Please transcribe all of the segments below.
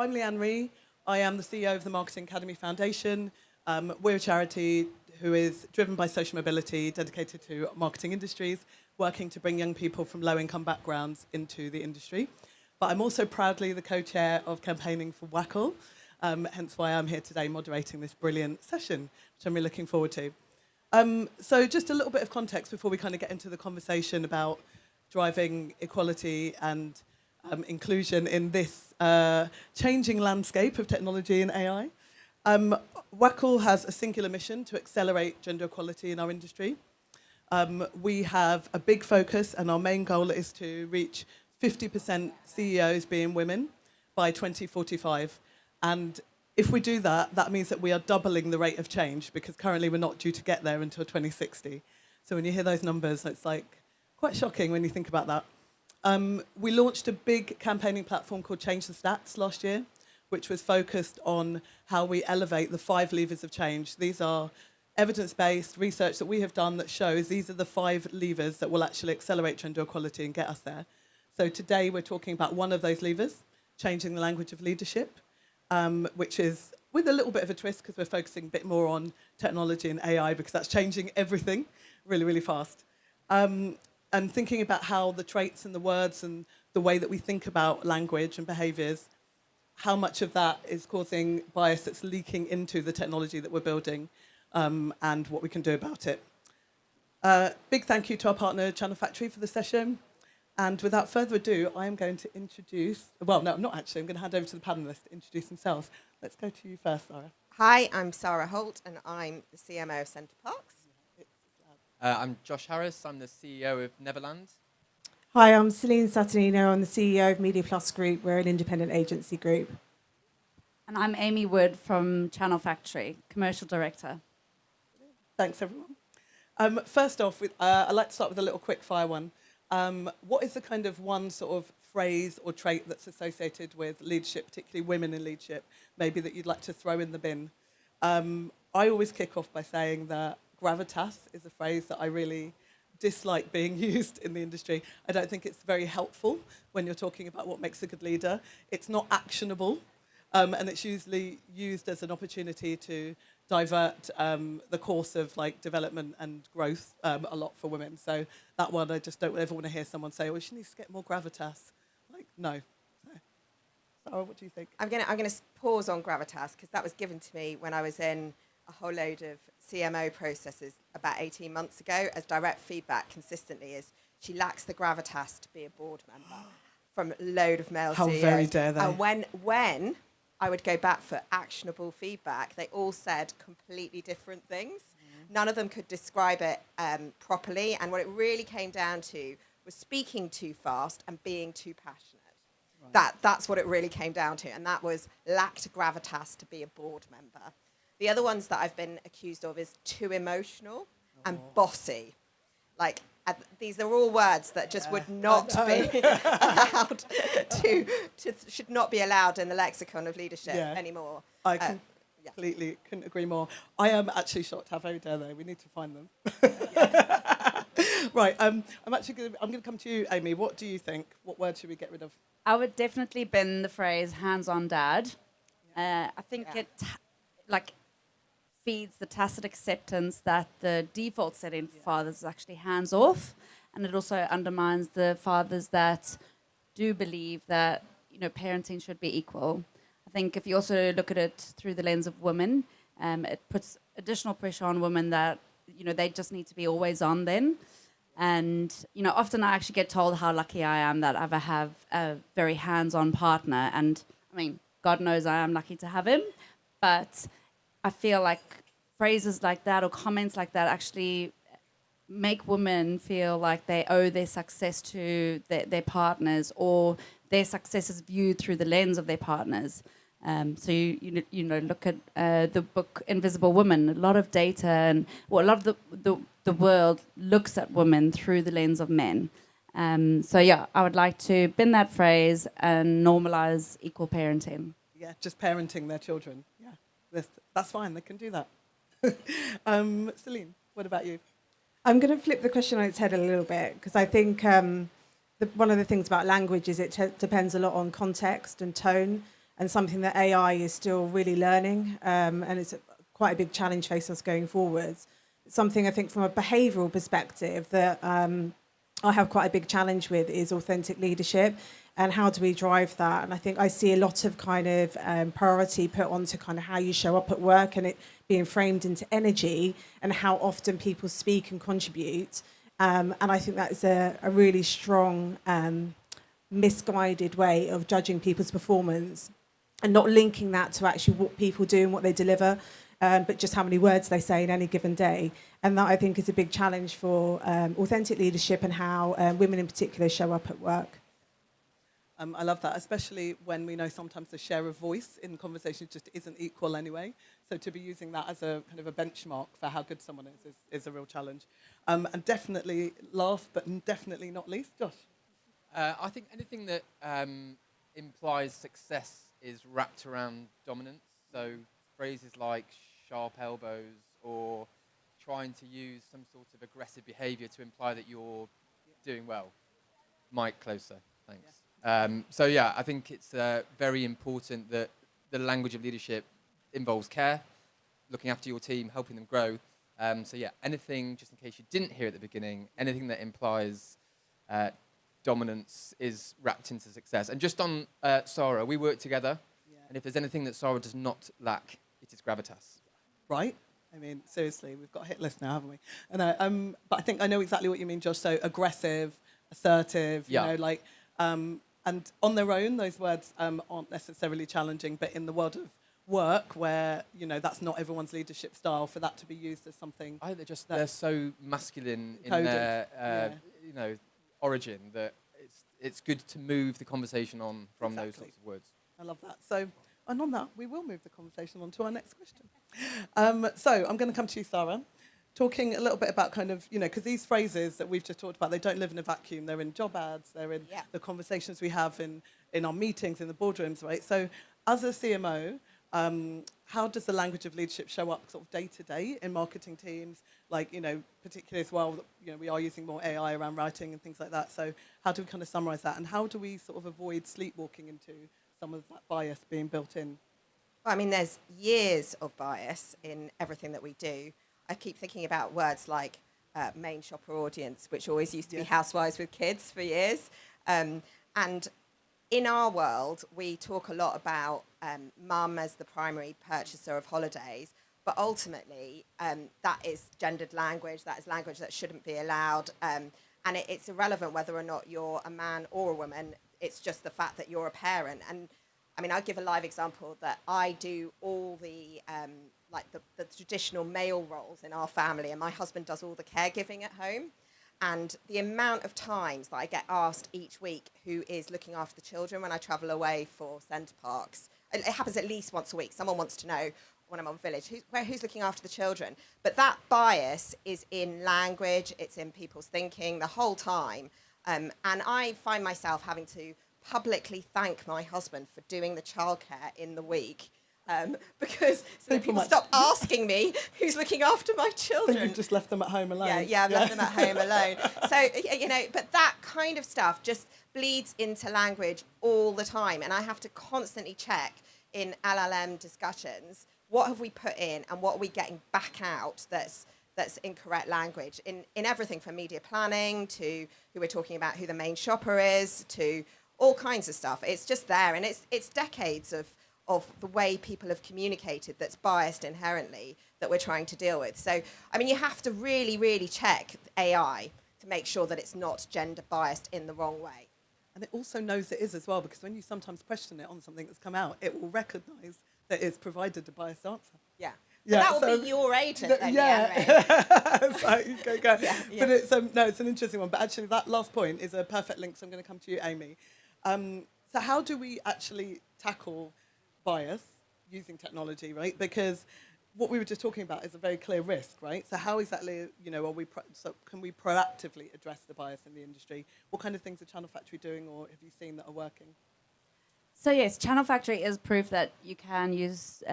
I'm Leanne Ree. I am the CEO of the Marketing Academy Foundation. We're a charity who is driven by social mobility, dedicated to marketing industries, working to bring young people from low-income backgrounds into the industry. But I'm also proudly the co-chair of campaigning for WACL, hence why I'm here today moderating this brilliant session, which I'm really looking forward to. So just a little bit of context before we kind of get into the conversation about driving equality and inclusion in this changing landscape of technology and AI. WACL has a singular mission to accelerate gender equality in our industry. We have a big focus, and our main goal is to reach 50% CEOs being women by 2045. And if we do that, that means that we are doubling the rate of change, because currently we're not due to get there until 2060. So when you hear those numbers, it's like quite shocking when you think about that. We launched a big campaigning platform called Change the Stats last year, which was focused on how we elevate the 5 levers of change. These are evidence-based research that we have done that shows these are the 5 levers that will actually accelerate gender equality and get us there. So today we're talking about one of those levers, changing the language of leadership, which is with a little bit of a twist because we're focusing a bit more on technology and AI because that's changing everything really, really fast. And thinking about how the traits and the words and the way that we think about language and behaviours, how much of that is causing bias that's leaking into the technology that we're building, and what we can do about it. Big thank you to our partner, Channel Factory, for the session. And without further ado, I am going to introduce, well, no, not actually, I'm going to hand over to the panellists to introduce themselves. Let's go to you first, Sarah. Hi, I'm Sarah Holt, and I'm the CMO of Centre Parks. I'm Josh Harris. I'm the CEO of Neverland. Hi, I'm Celine Saturnino. I'm the CEO of Media Plus Group. We're an independent agency group. And I'm Amy Wood from Channel Factory, Commercial Director. Thanks, everyone. First off, I'd like to start with a little quick fire one. What is the kind of one sort of phrase or trait that's associated with leadership, particularly women in leadership, maybe that you'd like to throw in the bin? I always kick off by saying that gravitas is a phrase that I really dislike being used in the industry. I don't think it's very helpful when you're talking about what makes a good leader. It's not actionable, and it's usually used as an opportunity to divert the course of like development and growth a lot for women. So that one, I just don't ever want to hear someone say, "Well, she needs to get more gravitas." Like, no. Sarah, what do you think? I'm gonna pause on gravitas because that was given to me when I was in a whole load of CMO processes about 18 months ago as direct feedback consistently is she lacks the gravitas to be a board member from a load of male How CEOs. very dare they? And when I would go back for actionable feedback, they all said completely different things. None of them could describe it properly, and what it really came down to was speaking too fast and being too passionate. Right. That's what it really came down to, and that was lacked gravitas to be a board member. The other ones that I've been accused of is too emotional and bossy. Like, these are all words that just would not be allowed should not be allowed in the lexicon of leadership anymore. I completely couldn't agree more. I am actually shocked how very dare they. We need to find them. Right, I'm going to come to you, Amy. What do you think? What word should we get rid of? I would definitely bin the phrase hands-on dad. I think it feeds the tacit acceptance that the default setting for fathers is actually hands-off, and it also undermines the fathers that do believe that parenting should be equal. I think if you also look at it through the lens of women, it puts additional pressure on women that they just need to be always on then. And often I actually get told how lucky I am that I have a very hands-on partner, and I mean, God knows I am lucky to have him, but I feel like phrases like that or comments like that actually make women feel like they owe their success to their partners, or their success is viewed through the lens of their partners. So you look at the book Invisible Woman. A lot of data and a lot of the world looks at women through the lens of men. So I would like to bin that phrase and normalize equal parenting. Yeah, just parenting their children. Yeah, that's fine. They can do that. Celine, what about you? I'm going to flip the question on its head a little bit, because I think one of the things about language is it depends a lot on context and tone. and something that AI is still really learning, and it's quite a big challenge facing us going forwards. Something I think from a behavioural perspective that I have quite a big challenge with is authentic leadership, and how do we drive that? And I think I see a lot of kind of priority put onto kind of how you show up at work, and it being framed into energy and how often people speak and contribute. And I think that is a really strong, misguided way of judging people's performance, and not linking that to actually what people do and what they deliver, but just how many words they say in any given day. And that, I think, is a big challenge for authentic leadership and how women in particular show up at work. I love that, especially when we know sometimes the share of voice in conversations just isn't equal anyway. So to be using that as a kind of a benchmark for how good someone is a real challenge. And definitely last, but definitely not least, Josh. I think anything that implies success is wrapped around dominance. So phrases like sharp elbows or trying to use some sort of aggressive behaviour to imply that you're doing well. Mic closer, thanks. So yeah, I think it's very important that the language of leadership involves care, looking after your team, helping them grow. So yeah, anything, just in case you didn't hear at the beginning, anything that implies dominance is wrapped into success. And just on Sarah, we work together, and if there's anything that Sarah does not lack, it is gravitas. Right? I mean, seriously, we've got a hit list now, haven't we? And but I think I know exactly what you mean, Josh. So aggressive, assertive, you know, like, and on their own, those words aren't necessarily challenging, but in the world of work, where, you know, that's not everyone's leadership style, for that to be used as something. I think they're so masculine in coded, their, you know, origin that it's good to move the conversation on from those sorts of words. I love that. So, and on that, we will move the conversation on to our next question. So I'm going to come to you, Sarah, talking a little bit about kind of, you know, because these phrases that we've just talked about, they don't live in a vacuum. They're in job ads. They're in the conversations we have in our meetings, in the boardrooms, right? So as a CMO, how does the language of leadership show up sort of day to day in marketing teams? Like, you know, particularly as well, you know, we are using more AI around writing and things like that. So how do we kind of summarize that? And how do we sort of avoid sleepwalking into some of that bias being built in? Well, I mean, there's years of bias in everything that we do. I keep thinking about words like main shopper audience, which always used to be housewives with kids for years. And in our world, we talk a lot about mum as the primary purchaser of holidays, but ultimately that is gendered language. That is language that shouldn't be allowed. And it's irrelevant whether or not you're a man or a woman. It's just the fact that you're a parent. And I mean, I'll give a live example that I do all the the traditional male roles in our family, and my husband does all the caregiving at home. And the amount of times that I get asked each week who is looking after the children when I travel away for Centre Parks, it happens at least once a week. Someone wants to know when I'm on Village, who's looking after the children? But that bias is in language, it's in people's thinking the whole time. And I find myself having to publicly thank my husband for doing the childcare in the week. Because so people stop asking me who's looking after my children. I think you've just left them at home alone. Yeah, I've left them at home alone. So, you know, but that kind of stuff just bleeds into language all the time. And I have to constantly check in LLM discussions, what have we put in and what are we getting back out that's incorrect language in everything from media planning to who we're talking about, who the main shopper is, to all kinds of stuff. It's just there. And it's decades of the way people have communicated that's biased inherently that we're trying to deal with. So, I mean, you have to really, really check AI to make sure that it's not gender biased in the wrong way. And it also knows it is as well, because when you sometimes question it on something that's come out, it will recognise that it's provided a biased answer. Yeah. Yeah, that will be your agent then, so, go. Yeah. But it's it's an interesting one. But actually, that last point is a perfect link. So I'm going to come to you, Amy. So how do we actually tackle bias using technology, right? Because what we were just talking about is a very clear risk, right? So how exactly, you know, can we proactively address the bias in the industry? What kind of things are Channel Factory doing, or have you seen that are working? So yes, Channel Factory is proof that you can use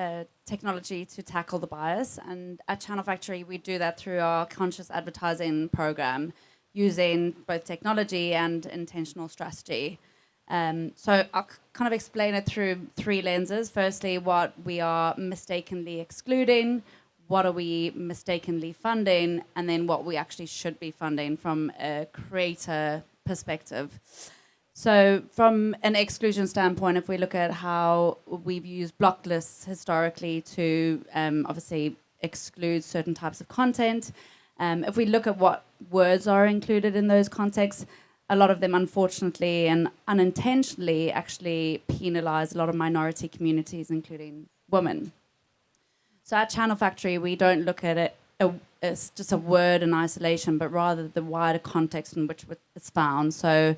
technology to tackle the bias. And at Channel Factory, we do that through our conscious advertising program, using both technology and intentional strategy. So I'll kind of explain it through three lenses. Firstly, what we are mistakenly excluding, what are we mistakenly funding, and then what we actually should be funding from a creator perspective. So from an exclusion standpoint, if we look at how we've used block lists historically to obviously exclude certain types of content, if we look at what words are included in those contexts, a lot of them unfortunately and unintentionally actually penalize a lot of minority communities, including women. So at Channel Factory, we don't look at it as just a word in isolation, but rather the wider context in which it's found. So,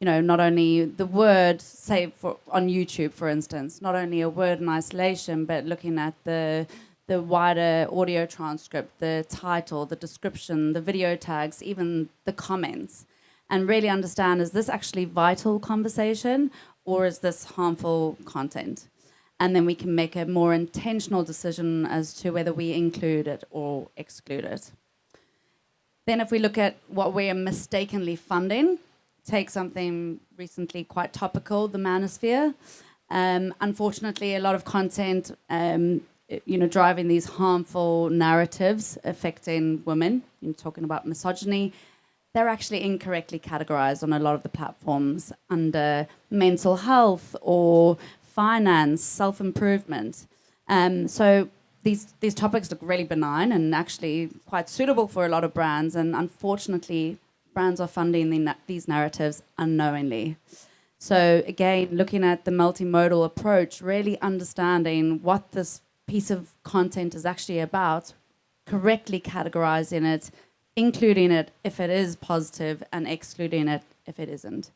you know, not only the word, say on YouTube, for instance, not only a word in isolation, but looking at the wider audio transcript, the title, the description, the video tags, even the comments, and really understand, is this actually vital conversation or is this harmful content? And then we can make a more intentional decision as to whether we include it or exclude it. Then if we look at what we are mistakenly funding, take something recently quite topical, the manosphere. Unfortunately, a lot of content, driving these harmful narratives affecting women, talking about misogyny, they're actually incorrectly categorized on a lot of the platforms under mental health or finance, self-improvement. So these topics look really benign and actually quite suitable for a lot of brands, and unfortunately, brands are funding these narratives unknowingly. So again, looking at the multimodal approach, really understanding what this piece of content is actually about, correctly categorizing it, including it if it is positive and excluding it if it isn't.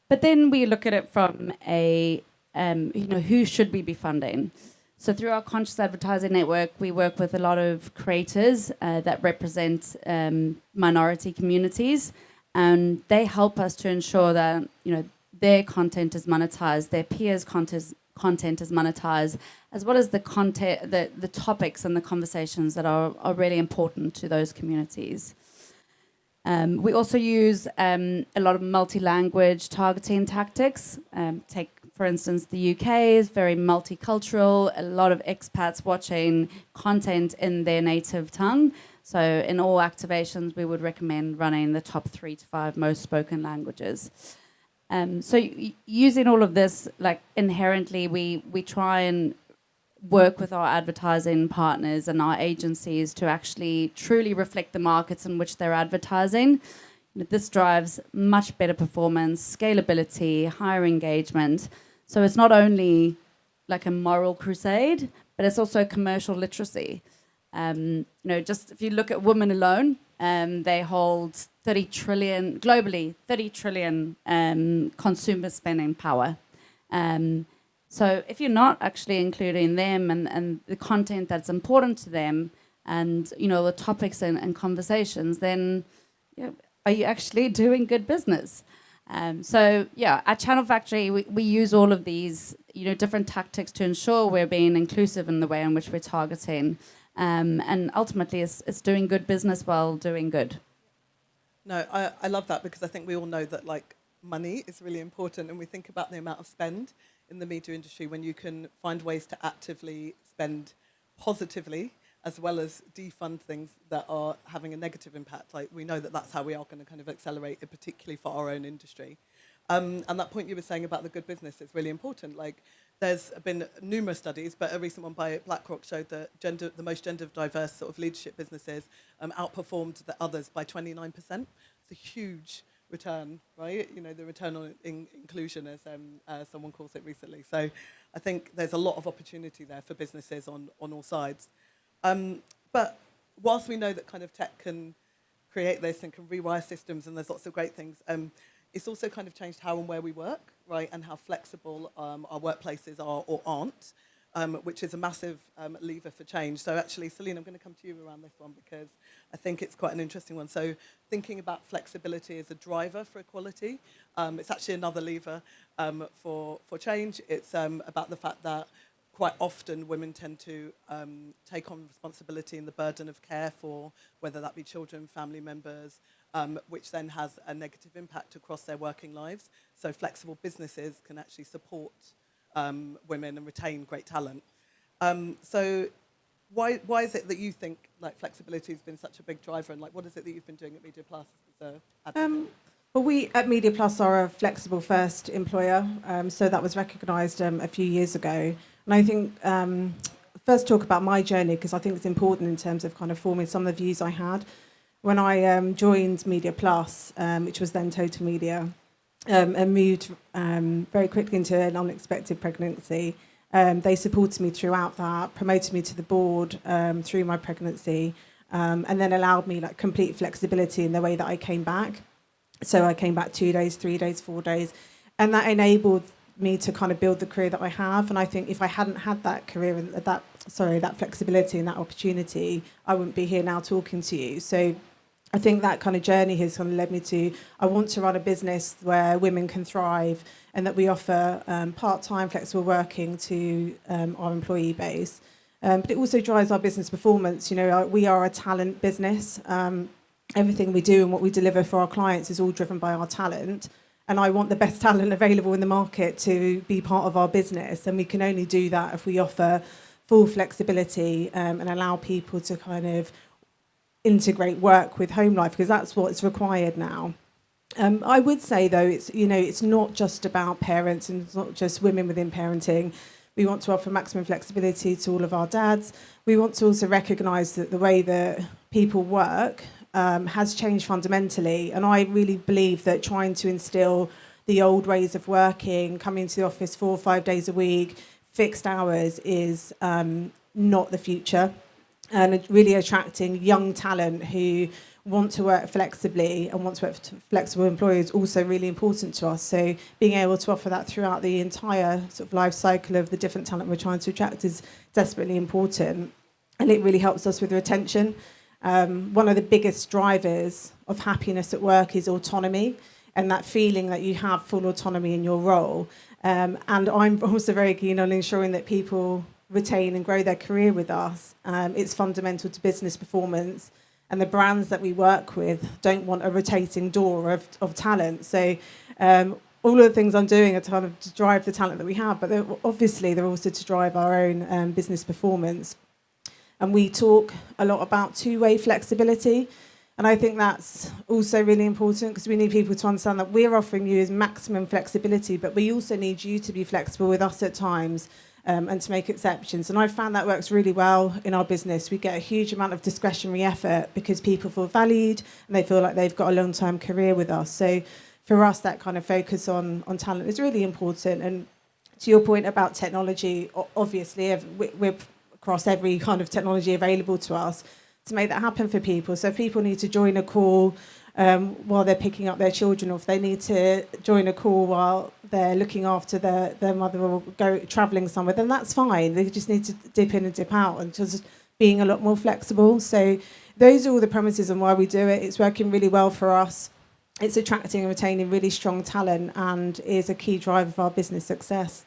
But then we look at it from a, who should we be funding? So through our Conscious Advertising Network, we work with a lot of creators that represent minority communities, and they help us to ensure that, their content is monetized, their peers' content is monetized, as well as the content, the topics and the conversations that are really important to those communities. We also use a lot of multi-language targeting tactics. Take, for instance, the UK is very multicultural, a lot of expats watching content in their native tongue. So in all activations, we would recommend running the top 3 to 5 most spoken languages. Using all of this, like inherently, we try and work with our advertising partners and our agencies to actually truly reflect the markets in which they're advertising. This drives much better performance, scalability, higher engagement. So it's not only like a moral crusade, but it's also commercial literacy. Just if you look at women alone, they hold 30 trillion globally, 30 trillion consumer spending power. So if you're not actually including them and the content that's important to them and, the topics and conversations, then are you actually doing good business? At Channel Factory, we use all of these, different tactics to ensure we're being inclusive in the way in which we're targeting. And ultimately, it's doing good business while doing good. No, I love that, because I think we all know that money is really important, and we think about the amount of spend in the media industry when you can find ways to actively spend positively as well as defund things that are having a negative impact. We know that that's how we are going to kind of accelerate it, particularly for our own industry. And that point you were saying about the good business is really important. There's been numerous studies, but a recent one by BlackRock showed that the most gender diverse sort of leadership businesses outperformed the others by 29%. It's a huge return, right? The return on inclusion, as someone calls it recently. So I think there's a lot of opportunity there for businesses on all sides. But whilst we know that kind of tech can create this and can rewire systems, and there's lots of great things, it's also kind of changed how and where we work, right? And how flexible our workplaces are or aren't, which is a massive lever for change. So actually, Celine, I'm going to come to you around this one, because I think it's quite an interesting one. So thinking about flexibility as a driver for equality, it's actually another lever for change. It's about the fact that quite often women tend to take on responsibility and the burden of care for whether that be children, family members, which then has a negative impact across their working lives. So flexible businesses can actually support women and retain great talent. So why is it that you think like flexibility has been such a big driver, and like what is it that you've been doing at Media Plus as a advocate? Well, we at Media Plus are a flexible first employer, so that was recognised a few years ago. And I think first talk about my journey, because I think it's important in terms of kind of forming some of the views I had. When I joined Media Plus, which was then Total Media, and moved very quickly into an unexpected pregnancy, they supported me throughout that, promoted me to the board through my pregnancy, and then allowed me like complete flexibility in the way that I came back. So I came back 2 days, 3 days, 4 days, and that enabled me to kind of build the career that I have. And I think if I hadn't had that career and that flexibility and that opportunity, I wouldn't be here now talking to you. So I think that kind of journey has kind of led me to, I want to run a business where women can thrive and that we offer part-time flexible working to our employee base. But it also drives our business performance. You know, we are a talent business. Everything we do and what we deliver for our clients is all driven by our talent. And I want the best talent available in the market to be part of our business. And we can only do that if we offer full flexibility and allow people to kind of integrate work with home life, because that's what's required now. I would say, though, it's not just about parents and it's not just women within parenting. We want to offer maximum flexibility to all of our dads. We want to also recognise that the way that people work has changed fundamentally. And I really believe that trying to instill the old ways of working, coming to the office 4 or 5 days a week, fixed hours is not the future. And really attracting young talent who want to work flexibly and want to work for flexible employers is also really important to us. So being able to offer that throughout the entire sort of life cycle of the different talent we're trying to attract is desperately important. And it really helps us with retention. One of the biggest drivers of happiness at work is autonomy and that feeling that you have full autonomy in your role. And I'm also very keen on ensuring that people retain and grow their career with us. It's fundamental to business performance, and the brands that we work with don't want a rotating door of talent. So all of the things I'm doing are kind of to drive the talent that we have, but they're also to drive our own business performance. And we talk a lot about two-way flexibility. And I think that's also really important because we need people to understand that we're offering you is maximum flexibility, but we also need you to be flexible with us at times and to make exceptions. And I've found that works really well in our business. We get a huge amount of discretionary effort because people feel valued and they feel like they've got a long-term career with us. So for us, that kind of focus on talent is really important. And to your point about technology, obviously, we're across every kind of technology available to us to make that happen for people. So if people need to join a call while they're picking up their children, or if they need to join a call while they're looking after their mother or go travelling somewhere, then that's fine. They just need to dip in and dip out and just being a lot more flexible. So those are all the premises on why we do it. It's working really well for us. It's attracting and retaining really strong talent and is a key driver of our business success.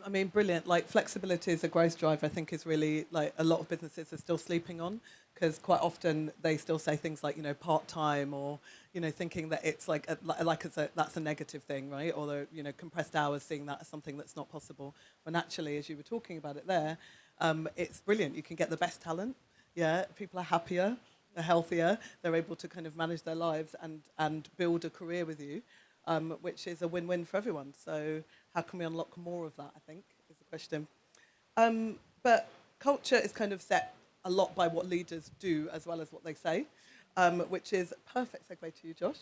I mean, brilliant. Like, flexibility as a growth driver, I think, is really, like, a lot of businesses are still sleeping on, because quite often they still say things like, part-time, or, thinking that it's that's a negative thing, right? Or the, compressed hours, seeing that as something that's not possible. When actually, as you were talking about it there, it's brilliant. You can get the best talent. Yeah, people are happier, they're healthier, they're able to kind of manage their lives and build a career with you, which is a win-win for everyone. So how can we unlock more of that, I think, is the question. But culture is kind of set a lot by what leaders do as well as what they say, which is a perfect segue to you, Josh,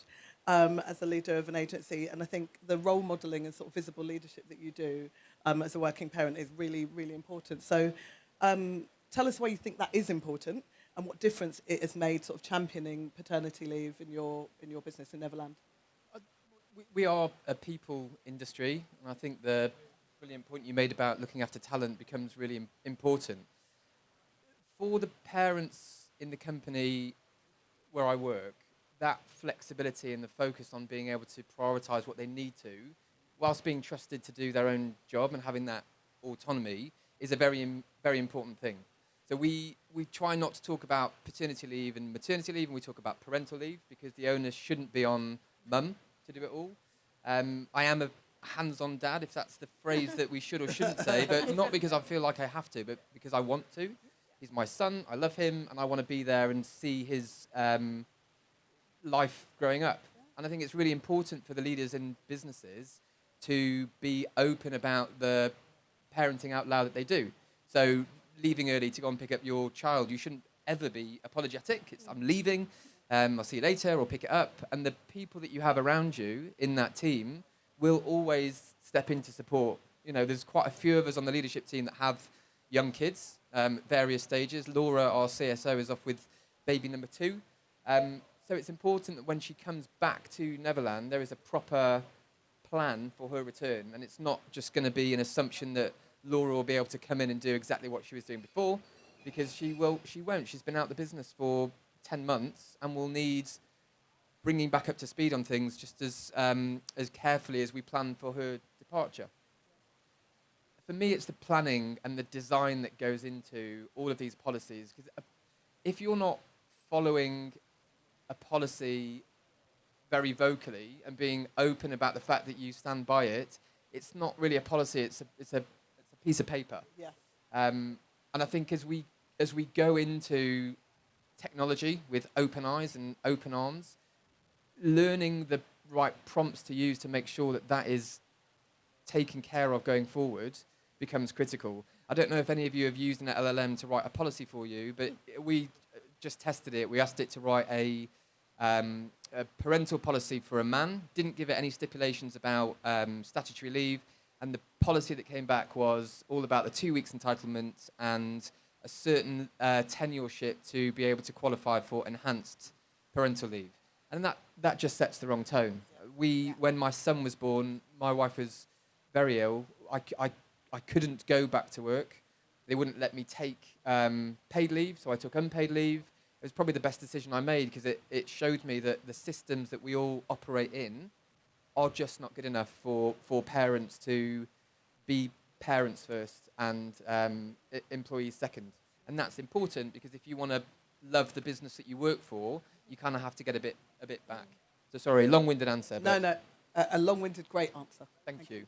as a leader of an agency. And I think the role modelling and sort of visible leadership that you do as a working parent is really, really important. So tell us why you think that is important and what difference it has made sort of championing paternity leave in your business in Neverland. We are a people industry, and I think the brilliant point you made about looking after talent becomes really important. For the parents in the company where I work, that flexibility and the focus on being able to prioritise what they need to, whilst being trusted to do their own job and having that autonomy is a very important thing. So we try not to talk about paternity leave and maternity leave, and we talk about parental leave because the onus shouldn't be on mum to do it all. I am a hands-on dad, if that's the phrase that we should or shouldn't say, but not because I feel like I have to, but because I want to. He's my son, I love him, and I want to be there and see his life growing up. And I think it's really important for the leaders in businesses to be open about the parenting out loud that they do. So leaving early to go and pick up your child, you shouldn't ever be apologetic. It's, I'm leaving, I'll see you later, or pick it up. And the people that you have around you in that team will always step in to support. You know, there's quite a few of us on the leadership team that have young kids, various stages. Laura, our CSO, is off with baby number 2. So it's important that when she comes back to Neverland, there is a proper plan for her return. And it's not just going to be an assumption that Laura will be able to come in and do exactly what she was doing before, because she won't. She's been out of the business for 10 months and will need bringing back up to speed on things just as carefully as we plan for her departure. For me, it's the planning and the design that goes into all of these policies. Because if you're not following a policy very vocally and being open about the fact that you stand by it, it's not really a policy. It's a piece of paper. Yeah. And I think as we go into technology with open eyes and open arms, learning the right prompts to use to make sure that that is taken care of going forward becomes critical. I don't know if any of you have used an LLM to write a policy for you, but we just tested it. We asked it to write a parental policy for a man, didn't give it any stipulations about statutory leave, and the policy that came back was all about the 2 weeks entitlement and a certain tenureship to be able to qualify for enhanced parental leave. And that just sets the wrong tone. When my son was born, my wife was very ill. I couldn't go back to work. They wouldn't let me take paid leave, so I took unpaid leave. It was probably the best decision I made because it showed me that the systems that we all operate in are just not good enough for parents to be parents first and employees second. And that's important because if you want to love the business that you work for, you kind of have to get a bit back. So sorry, long-winded answer. No, a long-winded, great answer. Thank you.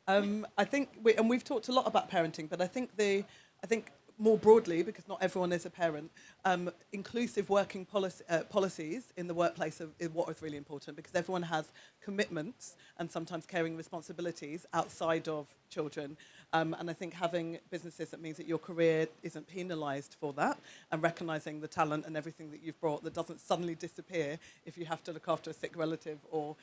I think we've talked a lot about parenting, but I think more broadly, because not everyone is a parent, inclusive working policies in the workplace is what is really important, because everyone has commitments and sometimes caring responsibilities outside of children. And I think having businesses that means that your career isn't penalised for that, and recognising the talent and everything that you've brought that doesn't suddenly disappear if you have to look after a sick relative or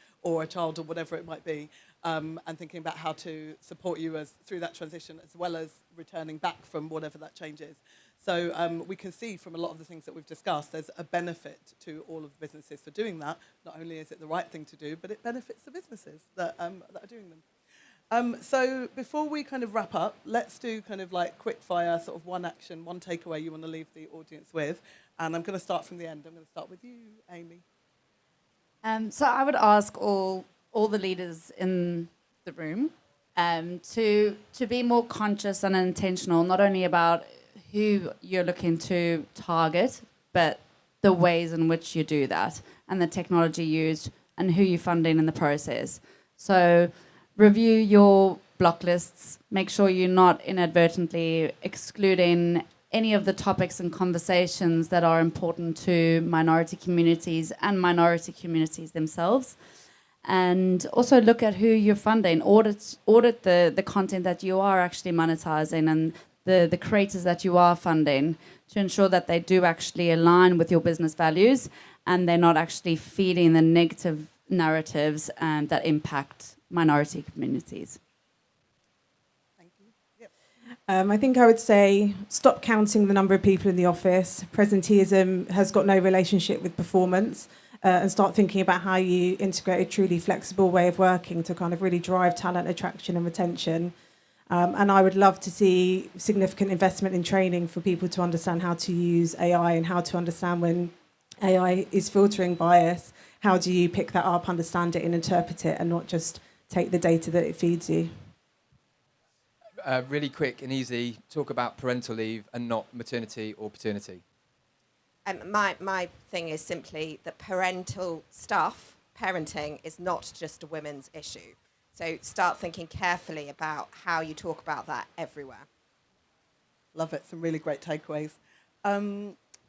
a child or whatever it might be, and thinking about how to support you through that transition as well as returning back from whatever that change is. So we can see from a lot of the things that we've discussed, there's a benefit to all of the businesses for doing that. Not only is it the right thing to do, but it benefits the businesses that are doing them. So before we kind of wrap up, let's do kind of like quick fire, sort of one action, one takeaway you want to leave the audience with. And I'm going to start from the end. I'm going to start with you, Amy. So I would ask all the leaders in the room to be more conscious and intentional, not only about who you're looking to target, but the ways in which you do that and the technology used and who you're funding in the process. So review your block lists, make sure you're not inadvertently excluding any of the topics and conversations that are important to minority communities and minority communities themselves. And also look at who you're funding, audit the content that you are actually monetizing and the creators that you are funding to ensure that they do actually align with your business values and they're not actually feeding the negative narratives that impact minority communities. Thank you. Yep. I think I would say stop counting the number of people in the office. Presenteeism has got no relationship with performance, and start thinking about how you integrate a truly flexible way of working to kind of really drive talent attraction and retention. And I would love to see significant investment in training for people to understand how to use AI and how to understand when AI is filtering bias. How do you pick that up, understand it and interpret it and not just take the data that it feeds you? really quick and easy, talk about parental leave and not maternity or paternity. My thing is simply that parental stuff, parenting, is not just a women's issue. So start thinking carefully about how you talk about that everywhere. Love it. Some really great takeaways.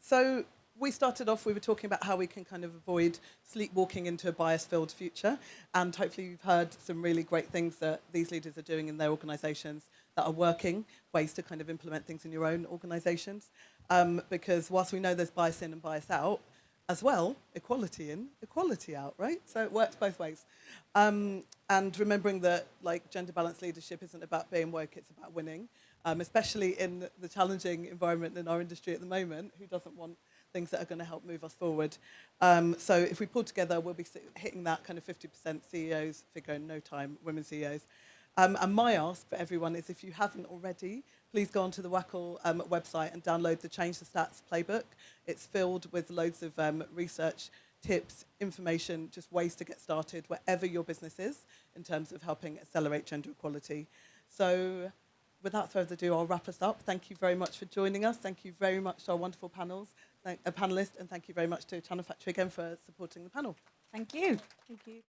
So we started off, we were talking about how we can kind of avoid sleepwalking into a bias-filled future. And hopefully you've heard some really great things that these leaders are doing in their organisations that are working, ways to kind of implement things in your own organisations. Because whilst we know there's bias in and bias out, as well, equality in, equality out, right? So it works both ways. And remembering that like gender balanced leadership isn't about being woke, it's about winning. Especially in the challenging environment in our industry at the moment, who doesn't want things that are going to help move us forward? So if we pull together, we'll be hitting that kind of 50% CEOs figure in no time, women CEOs. And my ask for everyone is, if you haven't already, please go onto the WACL website and download the Change the Stats playbook. It's filled with loads of research, tips, information, just ways to get started wherever your business is in terms of helping accelerate gender equality. So without further ado, I'll wrap us up. Thank you very much for joining us. Thank you very much to our wonderful panelists, and thank you very much to Channel Factory again for supporting the panel. Thank you. Thank you.